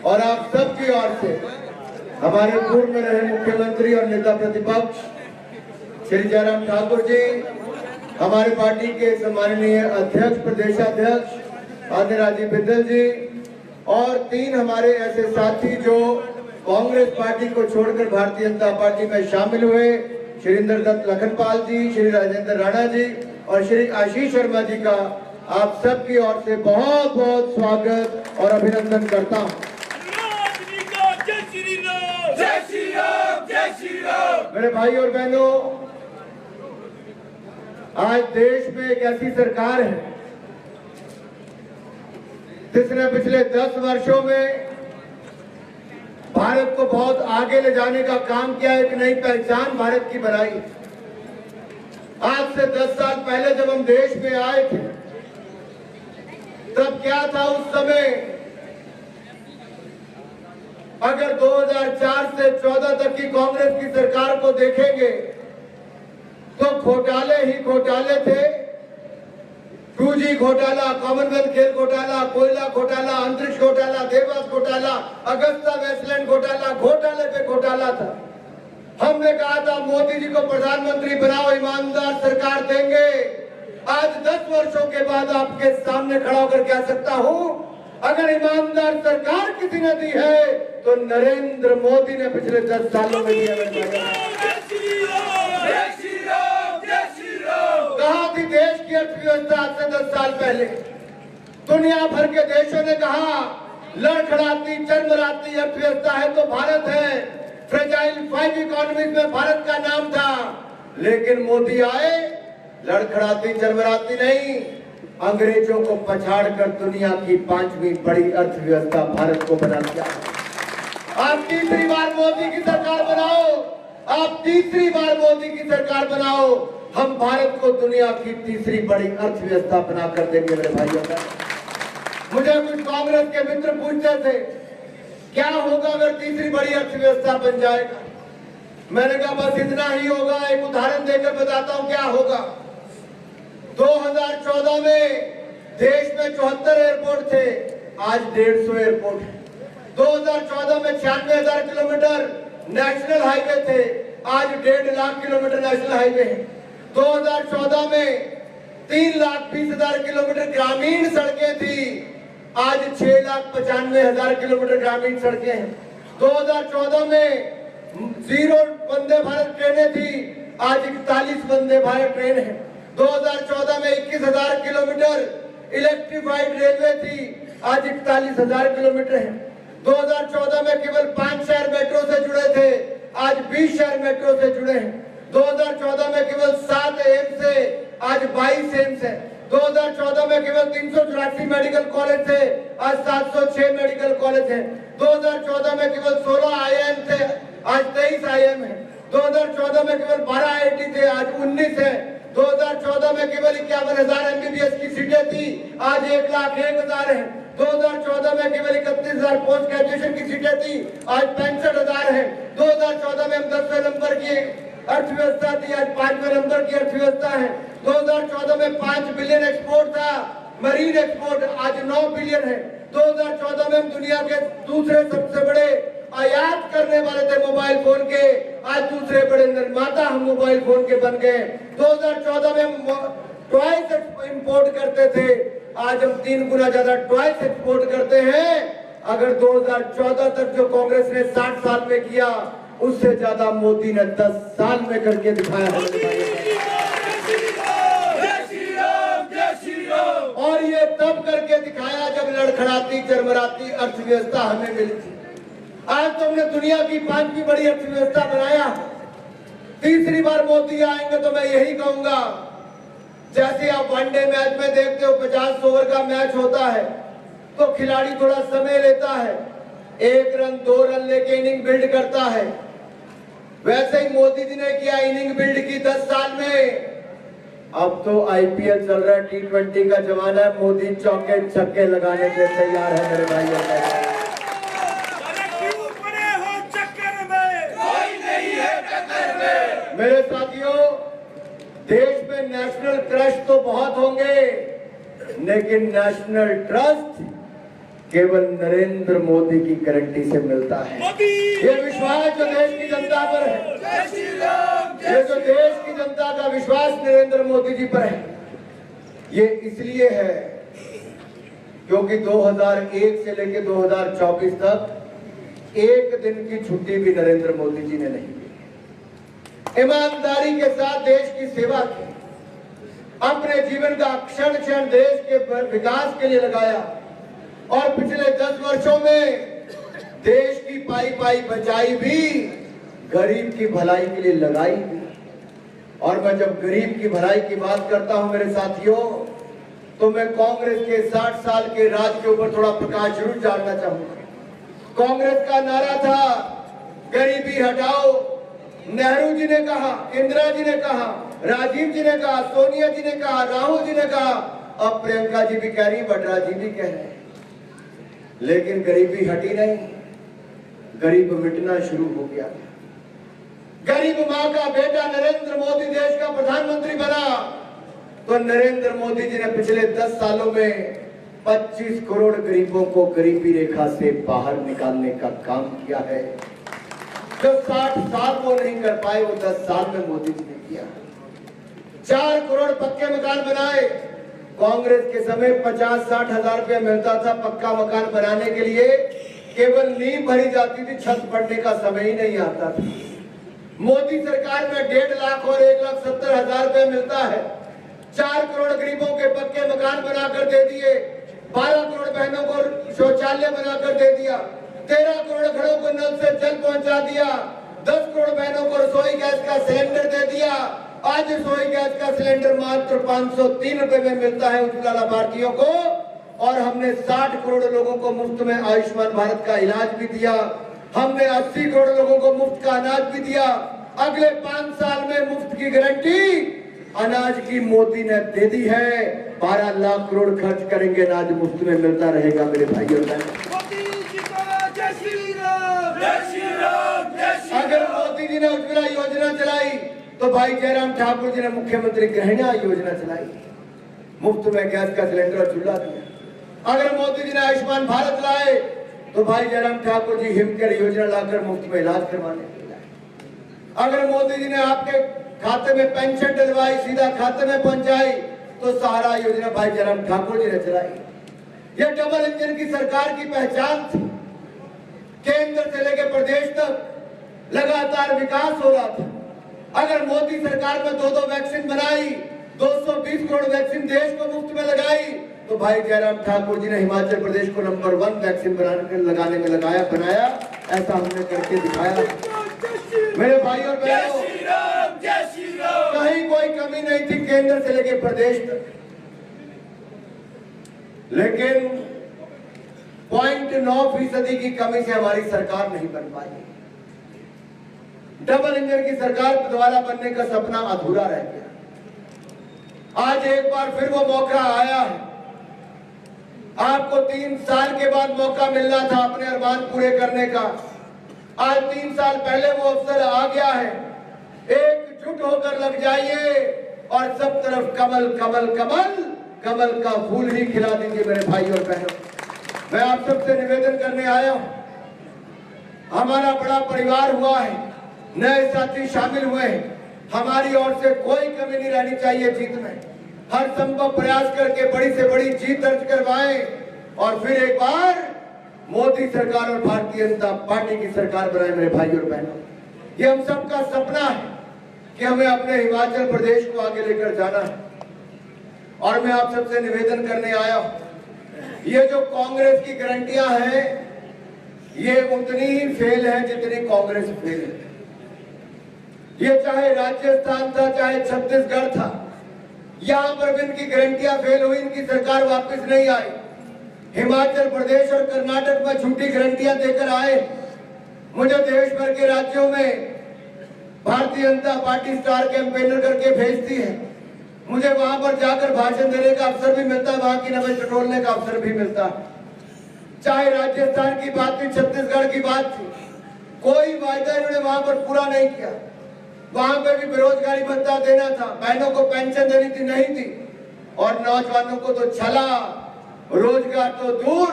और आप सबकी ओर से हमारे पूर्व में रहे मुख्यमंत्री और नेता प्रतिपक्ष श्री जयराम ठाकुर जी, हमारे पार्टी के सम्माननीय अध्यक्ष प्रदेशाध्यक्ष आदरणीय राजीव बिंदल जी और 3 हमारे ऐसे साथी जो कांग्रेस पार्टी को छोड़कर भारतीय जनता पार्टी में शामिल हुए, श्री इंद्र दत्त लखनपाल जी, श्री राजेंद्र राणा जी और श्री आशीष शर्मा जी का आप सबकी ओर से बहुत बहुत स्वागत और अभिनंदन करता हूँ। मेरे भाई और बहनों, आज देश में एक ऐसी सरकार है जिसने पिछले 10 वर्षों में भारत को बहुत आगे ले जाने का काम किया, एक नई पहचान भारत की बनाई। आज से 10 साल पहले जब हम देश में आए थे तब क्या था उस समय, अगर 2004 से 14 तक की कांग्रेस की सरकार को देखेंगे तो घोटाले ही घोटाले थे। 2G घोटाला, कॉमनवेल्थ खेल घोटाला, कोयला घोटाला, अंतरिक्ष घोटाला, देवास घोटाला, अगस्ता वेस्टलैंड घोटाला, घोटाले पे घोटाला था। हमने कहा था मोदी जी को प्रधानमंत्री बनाओ, ईमानदार सरकार देंगे। आज 10 वर्षों के बाद आपके सामने खड़ा होकर कह सकता हूं, अगर ईमानदार सरकार किसी ने दी है तो नरेंद्र मोदी ने पिछले 10 सालों में दिया। कहा थी देश की अर्थव्यवस्था आज से 10 साल पहले? दुनिया भर के देशों ने कहा लड़खड़ाती चरमराती अर्थव्यवस्था है तो भारत है, फ्रेजाइल 5 इकोनॉमीज में भारत का नाम था। लेकिन मोदी आए, लड़खड़ाती चरमराती नहीं, अंग्रेजों को पछाड़कर दुनिया की 5वीं बड़ी अर्थव्यवस्था भारत को बना दिया। आप तीसरी बार मोदी की सरकार बनाओ, आप तीसरी बार मोदी की सरकार बनाओ, हम भारत को दुनिया की तीसरी बड़ी अर्थव्यवस्था बनाकर देंगे। मेरे भाइयों का मुझे कुछ कांग्रेस के मित्र पूछते थे क्या होगा अगर तीसरी बड़ी अर्थव्यवस्था बन जाएगा। मैंने कहा बस इतना ही होगा, एक उदाहरण देकर बताता हूं क्या होगा। 2014 में देश में 74 एयरपोर्ट थे, आज 150 एयरपोर्ट है। 2014 में 96,000 किलोमीटर नेशनल हाईवे थे, आज 1.5 लाख किलोमीटर नेशनल हाईवे है। 2014 में 3,20,000 किलोमीटर ग्रामीण सड़कें थी, आज 6,95,000 किलोमीटर ग्रामीण सड़कें हैं। 2014 में 0 वंदे भारत ट्रेनें थी, आज 41 वंदे भारत ट्रेन है। 2014 में 21,000 किलोमीटर इलेक्ट्रिफाइड रेलवे थी, आज 41,000 किलोमीटर है। 2014 में केवल 5 शहर मेट्रो से जुड़े थे, आज 20 शहर मेट्रो से जुड़े हैं। 2014 में केवल 7 एम्स से, आज 22 एम्स है। 2014 में केवल 384 मेडिकल कॉलेज थे, आज 706 मेडिकल कॉलेज है। 2014 में केवल 16 IIM थे, आज 23 IIM है। 2014 में केवल 12 IIT थे, आज 19 है। 2014 में केवल 51,000 MBBS की सीटें थी, आज 1,01,000 है। 2014 में केवल 31,000 पोस्ट ग्रेजुएशन की सीटें थी, आज 65,000 है। 2014 में हम 10वें नंबर की अर्थव्यवस्था थी, आज 5वें नंबर की अर्थव्यवस्था है। 2014 में 5 बिलियन एक्सपोर्ट था, मरीन एक्सपोर्ट आज 9 बिलियन है। 2014 में हम दुनिया के दूसरे सबसे बड़े आयात करने वाले थे मोबाइल फोन के, आज दूसरे बड़े निर्माता हम मोबाइल फोन के बन गए। 2014 में हम टॉयज इंपोर्ट करते थे, आज हम 3 गुना ज्यादा टॉयज एक्सपोर्ट करते हैं। अगर 2014 तक जो कांग्रेस ने 60 साल में किया, उससे ज्यादा मोदी ने 10 साल में करके दिखाया है। और ये तब करके दिखाया जब लड़खड़ाती चरमराती अर्थव्यवस्था हमें मिली थी। आज तो हमने दुनिया की 5वीं बड़ी अर्थव्यवस्था बनाया। तीसरी बार मोदी आएंगे तो मैं यही कहूंगा, जैसे आप वनडे मैच में देखते हो 50 ओवर का मैच होता है तो खिलाड़ी थोड़ा समय लेता है, 1 रन 2 रन लेके इनिंग बिल्ड करता है। वैसे ही मोदी जी ने किया, इनिंग बिल्ड की 10 साल में। अब तो IPL चल रहा है, T20 का जमाना है, मोदी चौके छक्के लगाने के तैयार है। मेरे भाई मेरे साथियों, देश में नेशनल क्रश तो बहुत होंगे, लेकिन नेशनल ट्रस्ट केवल नरेंद्र मोदी की गारंटी से मिलता है। ये विश्वास जो देश की जनता पर है, ये जो देश की जनता का विश्वास नरेंद्र मोदी जी पर है, ये इसलिए है क्योंकि 2001 से लेकर 2024 तक एक दिन की छुट्टी भी नरेंद्र मोदी जी ने नहीं ली। ईमानदारी के साथ देश की सेवा की, अपने जीवन का क्षण क्षण देश के विकास के लिए लगाया और पिछले 10 वर्षों में देश की पाई पाई बचाई भी, गरीब की भलाई के लिए लगाई भी। और मैं जब गरीब की भलाई की बात करता हूं मेरे साथियों, तो मैं कांग्रेस के 60 साल के राज के ऊपर थोड़ा प्रकाश जरूर डालना चाहूंगा। कांग्रेस का नारा था गरीबी हटाओ। नेहरू जी ने कहा, इंदिरा जी ने कहा, राजीव जी ने कहा, सोनिया जी ने कहा, राहुल जी ने कहा, अब प्रियंका जी भी कह रही, वड्रा जी भी कह रहे हैं, लेकिन गरीबी हटी नहीं, गरीब मिटना शुरू हो गया। गरीब मां का बेटा नरेंद्र मोदी देश का प्रधानमंत्री बना, तो नरेंद्र मोदी जी ने पिछले 10 सालों में 25 करोड़ गरीबों को गरीबी रेखा से बाहर निकालने का काम किया है। जो 60 साल वो नहीं कर पाए, वो 10 साल में मोदी जी ने किया। 4 करोड़ पक्के मकान बनाए। कांग्रेस के समय 50-60 हजार रुपया मिलता था पक्का मकान बनाने के लिए, केवल नींव भरी जाती थी, छत पड़ने का समय ही नहीं आता था। मोदी सरकार में 1.5 लाख और 1,70,000 रुपया मिलता है। 4 करोड़ गरीबों के पक्के मकान बनाकर दे दिए, 12 करोड़ बहनों को शौचालय बनाकर दे दिया, 13 करोड़ घरों को नल से जल पहुंचा दिया, 10 करोड़ बहनों को रसोई गैस का सिलेंडर दे दिया। आज रसोई गैस का सिलेंडर मात्र 503 रुपए में मिलता है उज्ज्वला लाभार्थियों को। और हमने 60 करोड़ लोगों को मुफ्त में आयुष्मान भारत का इलाज भी दिया। हमने 80 करोड़ लोगों को मुफ्त का अनाज भी दिया। अगले 5 साल में मुफ्त की गारंटी अनाज की मोदी ने दे दी है। 12 लाख करोड़ खर्च करेंगे, अनाज मुफ्त में मिलता रहेगा मेरे भाइयों और बहनों। अगर मोदी जी ने उज्ज्वला योजना चलाई तो भाई जयराम ठाकुर जी ने मुख्यमंत्री गृहिणी योजना चलाई, मुफ्त में गैस का सिलेंडर और चूल्हा दिया। अगर मोदी जी ने आयुष्मान भारत लाए तो भाई जयराम ठाकुर जी हिमकेयर योजना लाकर मुफ्त में इलाज करवाने के लिए। अगर मोदी जी ने आपके खाते में पेंशन डलवाई, सीधा खाते में पहुंचाई, तो सहारा योजना भाई जयराम ठाकुर जी ने चलाई। यह डबल इंजन की सरकार की पहचान थी। केंद्र से लेकर प्रदेश तक लगातार विकास हो रहा था। अगर मोदी सरकार में 2-2 वैक्सीन बनाई, 220 करोड़ वैक्सीन देश को मुफ्त में लगाई, तो भाई जयराम ठाकुर जी ने हिमाचल प्रदेश को नंबर 1 वैक्सीन लगाने में बनाया। ऐसा हमने करके दिखाया। मेरे भाई और बहनों, कहीं कोई कमी नहीं थी केंद्र से लेकर प्रदेश तक, लेकिन 0.9% की कमी से हमारी सरकार नहीं बन पाई। डबल इंजन की सरकार द्वारा बनने का सपना अधूरा रह गया। आज एक बार फिर वो मौका आया है। आपको 3 साल के बाद मौका मिलना था अपने अरमान पूरे करने का। आज 3 साल पहले वो अवसर आ गया है। एकजुट होकर लग जाइए और सब तरफ कमल कमल कमल कमल का फूल ही खिला दीजिए मेरे भाई और बहनों। मैं आप सबसे निवेदन करने आया हूं। हमारा बड़ा परिवार हुआ है, नए साथी शामिल हुए हैं। हमारी ओर से कोई कमी नहीं रहनी चाहिए जीत में। हर संभव प्रयास करके बड़ी से बड़ी जीत दर्ज करवाएं और फिर एक बार मोदी सरकार और भारतीय जनता पार्टी की सरकार बनाए मेरे भाई और बहनों। ये हम सबका सपना है कि हमें अपने हिमाचल प्रदेश को आगे लेकर जाना है। और मैं आप सबसे निवेदन करने आया हूं, ये जो कांग्रेस की गारंटियां हैं, ये उतनी ही फेल है जितनी कांग्रेस फेल है। ये चाहे राजस्थान था, चाहे छत्तीसगढ़ था, यहां पर भी इनकी गारंटियां फेल हुई, इनकी सरकार वापस नहीं आई। हिमाचल प्रदेश और कर्नाटक में झूठी गारंटियां देकर आए। मुझे देश भर के राज्यों में Bharatiya Janata party star campaigner करके भेजती है। मुझे वहां पर जाकर भाषण देने का अवसर भी मिलता है, वहां की नमक टटोलने का अवसर भी मिलता है। चाहे राजस्थान की बात थी, छत्तीसगढ़ की बात थी, कोई वायदा इन्होंने वहां पर पूरा नहीं किया। वहां पे भी बेरोजगारी भत्ता देना था, बहनों को पेंशन देनी थी, नहीं दी। और नौजवानों को तो छला, रोजगार तो दूर,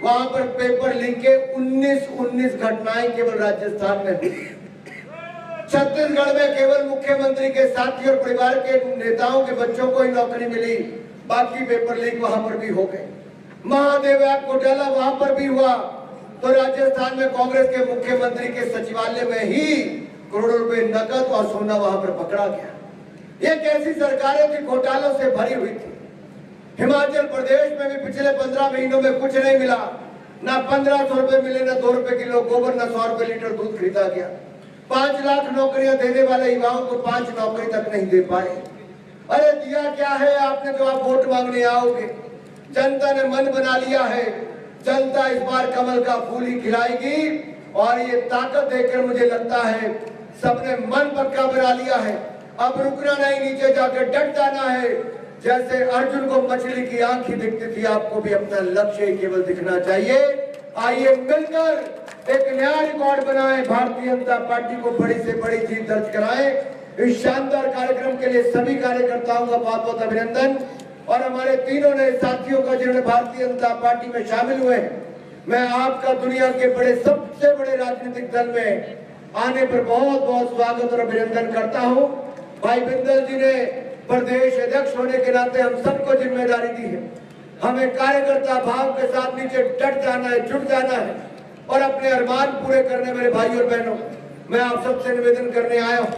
वहां पर पेपर लीक के 19 घटनाएं केवल राजस्थान में हुई। छत्तीसगढ़ में केवल मुख्यमंत्री के साथी और परिवार के नेताओं के बच्चों को ही नौकरी मिली, बाकी पेपर लीक वहां पर भी हो गए। महादेव ऐप घोटाला वहां पर भी हुआ, तो राजस्थान में कांग्रेस के मुख्यमंत्री के सचिवालय में ही करोड़ों रुपए नकद और सोना वहां पर पकड़ा गया। ये कैसी सरकारें थी, घोटालों से भरी हुई थी। हिमाचल प्रदेश में भी पिछले 15 महीनों में कुछ नहीं मिला, ना 1500 रुपए मिले, ना 2 रुपए किलो गोबर, ना 100 रुपए लीटर दूध खरीदा गया। 5 लाख नौकरियां देने वाले युवाओं को 5 नौकरी तक नहीं दे पाए। अरे दिया क्या है आपने, जो आप वोट मांगने आओगे? जनता ने मन बना लिया है, जनता इस बार कमल का फूल ही खिलाएगी। और ये ताकत देखकर मुझे लगता है सबने मन पक्का बना लिया है, अब रुकना नहीं, नीचे जाकर डट जाना है। जैसे अर्जुन को मछली की आंख ही दिखती थी, आपको भी अपना लक्ष्य केवल दिखना चाहिए। आइए मिलकर एक नया रिकॉर्ड बनाएं, भारतीय जनता पार्टी को बड़ी से बड़ी जीत दर्ज कराएं। इस शानदार कार्यक्रम के लिए सभी कार्यकर्ताओं का बहुत बहुत अभिनंदन, और हमारे तीनों नए साथियों का जिन्होंने भारतीय जनता पार्टी में शामिल हुए हैं, मैं आपका दुनिया के बड़े सबसे बड़े राजनीतिक दल में आने पर बहुत बहुत स्वागत और अभिनंदन करता हूं। भाई बिंदल जी ने प्रदेश अध्यक्ष होने के नाते हम सबको जिम्मेदारी दी है, हमें कार्यकर्ता भाव के साथ नीचे डट जाना है, जुट जाना है और अपने अरमान पूरे करने। मेरे भाई और बहनों, मैं आप सबसे निवेदन करने आया हूं,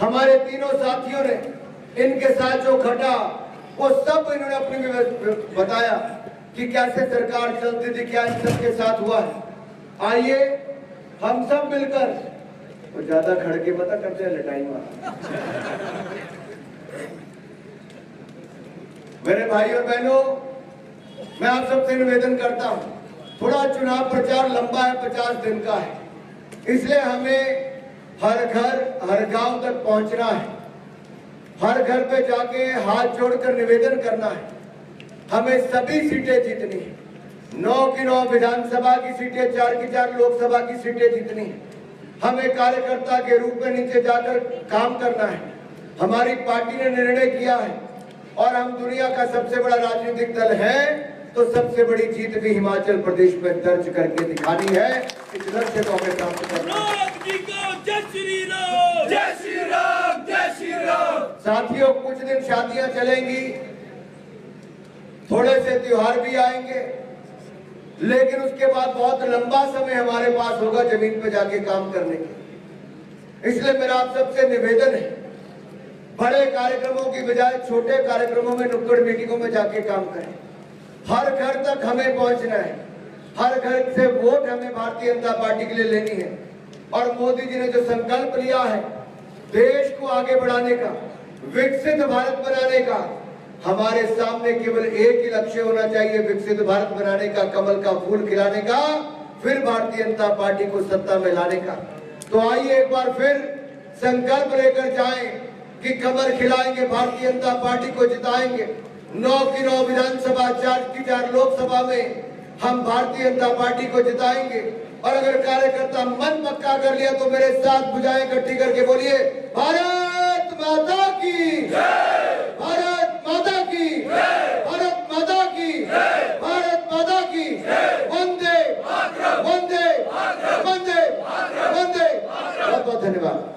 हमारे तीनों साथियों ने इनके साथ जो घटा वो सब इन्होंने अपनी बताया कि कैसे सरकार चलती थी, क्या इन सबके साथ हुआ है। आइए हम सब मिलकर, वो ज्यादा खड़के पता करते हैं लटाई मेरे भाई और बहनों, मैं आप सबसे निवेदन करता हूं, थोड़ा चुनाव प्रचार लंबा है, 50 दिन का है, इसलिए हमें हर घर हर गांव तक पहुंचना है, हर घर पे जाके हाथ जोड़कर निवेदन करना है। हमें सभी सीटें जीतनी है, 9 की 9 विधानसभा की सीटें, 4 की 4 लोकसभा की सीटें जीतनी है। हमें कार्यकर्ता के रूप में नीचे जाकर काम करना है। हमारी पार्टी ने निर्णय किया है और हम दुनिया का सबसे बड़ा राजनीतिक दल है, तो सबसे बड़ी जीत भी हिमाचल प्रदेश में दर्ज करके दिखानी है। इस लक्ष्य को हमें प्राप्त करना है। साथियों, कुछ दिन शादियां चलेंगी, थोड़े से त्योहार भी आएंगे, लेकिन उसके बाद बहुत लंबा समय हमारे पास होगा जमीन पे जाके काम करने के। इसलिए मेरा आप सबसे निवेदन है, बड़े कार्यक्रमों की बजाय छोटे कार्यक्रमों में, नुक्कड़ मीटिंगों में जाके काम करें। हर घर तक हमें पहुंचना है, हर घर से वोट हमें भारतीय जनता पार्टी के लिए लेनी है। और मोदी जी ने जो संकल्प लिया है देश को आगे बढ़ाने का, विकसित भारत बनाने का, हमारे सामने केवल एक ही लक्ष्य होना चाहिए, विकसित भारत बनाने का, कमल का फूल खिलाने का, फिर भारतीय जनता पार्टी को सत्ता में लाने का। तो आइए एक बार फिर संकल्प लेकर जाएं कि कमल खिलाएंगे, भारतीय जनता पार्टी को जिताएंगे। 9 की 9 विधानसभा, 4 की 4 लोकसभा में हम भारतीय जनता पार्टी को जिताएंगे। और अगर कार्यकर्ता मन पक्का कर लिया तो मेरे साथ भुजाएं इकट्ठी करके बोलिए, भारत माता की जय, भारत माता की जय, भारत माता की जय, भारत माता की जय, वंदे वंदे वंदे वंदे। बहुत बहुत धन्यवाद।